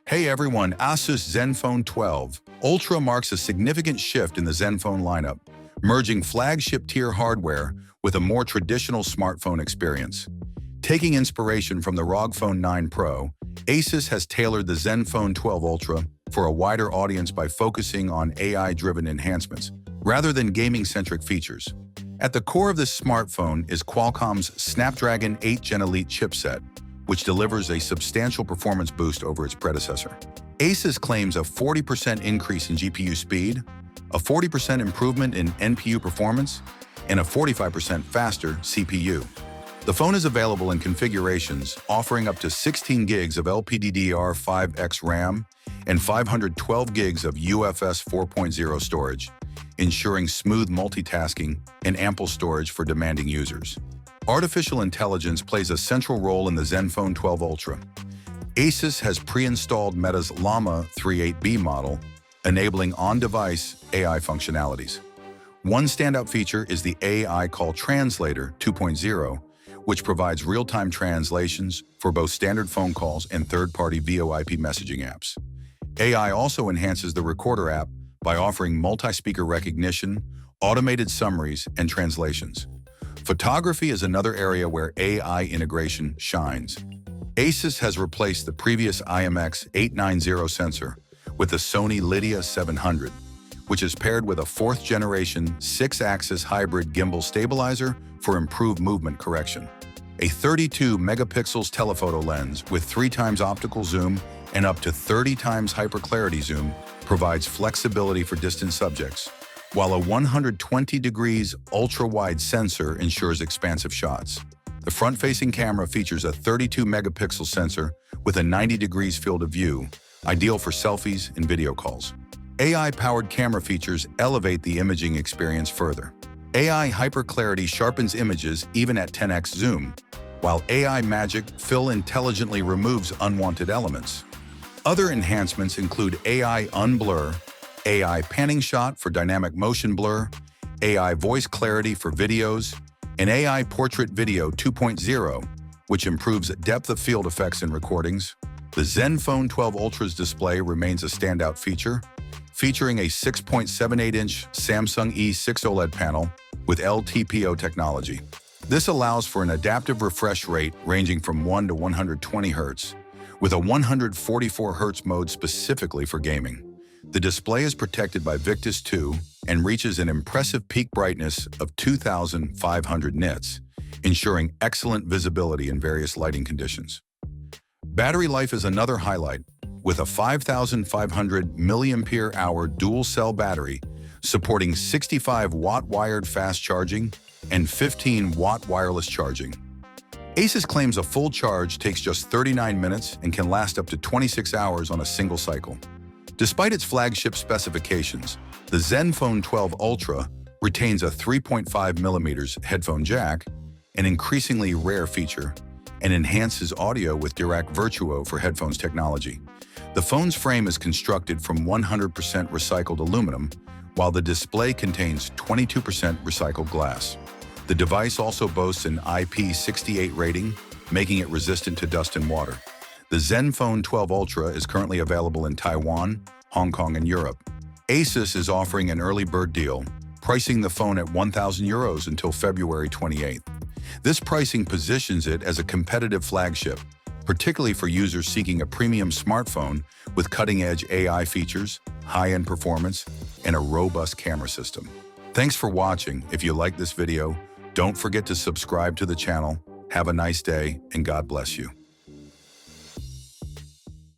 Hey everyone, Asus Zenfone 12 Ultra marks a significant shift in the Zenfone lineup, merging flagship-tier hardware with a more traditional smartphone experience. Taking inspiration from the ROG Phone 9 Pro, Asus has tailored the Zenfone 12 Ultra for a wider audience by focusing on AI-driven enhancements, rather than gaming-centric features. At the core of this smartphone is Qualcomm's Snapdragon 8 Gen Elite chipset, which delivers a substantial performance boost over its predecessor. Asus claims a 40% increase in GPU speed, a 40% improvement in NPU performance, and a 45% faster CPU. The phone is available in configurations offering up to 16 gigs of LPDDR5X RAM and 512 gigs of UFS 4.0 storage, ensuring smooth multitasking and ample storage for demanding users. Artificial intelligence plays a central role in the Zenfone 12 Ultra. Asus has pre-installed Meta's Llama 3.8b model, enabling on-device AI functionalities. One standout feature is the AI Call Translator 2.0, which provides real-time translations for both standard phone calls and third-party VoIP messaging apps. AI also enhances the Recorder app by offering multi-speaker recognition, automated summaries, and translations. Photography is another area where AI integration shines. Asus has replaced the previous IMX890 sensor with the Sony Lydia 700, which is paired with a fourth-generation 6-axis hybrid gimbal stabilizer for improved movement correction. A 32-megapixels telephoto lens with 3 times optical zoom and up to 30 times hyperclarity zoom provides flexibility for distant subjects, while a 120 degrees ultra-wide sensor ensures expansive shots. The front-facing camera features a 32-megapixel sensor with a 90 degrees field of view, ideal for selfies and video calls. AI-powered camera features elevate the imaging experience further. AI hyperclarity sharpens images even at 10x zoom, while AI Magic Fill intelligently removes unwanted elements. Other enhancements include AI Unblur, AI Panning Shot for dynamic motion blur, AI Voice Clarity for videos, and AI Portrait Video 2.0, which improves depth of field effects in recordings. The Zenfone 12 Ultra's display remains a standout feature, featuring a 6.78-inch Samsung E6 OLED panel with LTPO technology. This allows for an adaptive refresh rate ranging from 1 to 120 Hz, with a 144 Hz mode specifically for gaming. The display is protected by Victus 2 and reaches an impressive peak brightness of 2,500 nits, ensuring excellent visibility in various lighting conditions. Battery life is another highlight, with a 5,500 mAh dual-cell battery supporting 65-watt wired fast charging and 15-watt wireless charging. Asus claims a full charge takes just 39 minutes and can last up to 26 hours on a single cycle. Despite its flagship specifications, the Zenfone 12 Ultra retains a 3.5mm headphone jack, an increasingly rare feature, and enhances audio with Direct Virtuo for headphones technology. The phone's frame is constructed from 100% recycled aluminum, while the display contains 22% recycled glass. The device also boasts an IP68 rating, making it resistant to dust and water. The Zenfone 12 Ultra is currently available in Taiwan, Hong Kong, and Europe. Asus is offering an early bird deal, pricing the phone at €1,000 until February 28th. This pricing positions it as a competitive flagship, particularly for users seeking a premium smartphone with cutting-edge AI features, high-end performance, and a robust camera system. Thanks for watching. If you like this video, don't forget to subscribe to the channel. Have a nice day, and God bless you.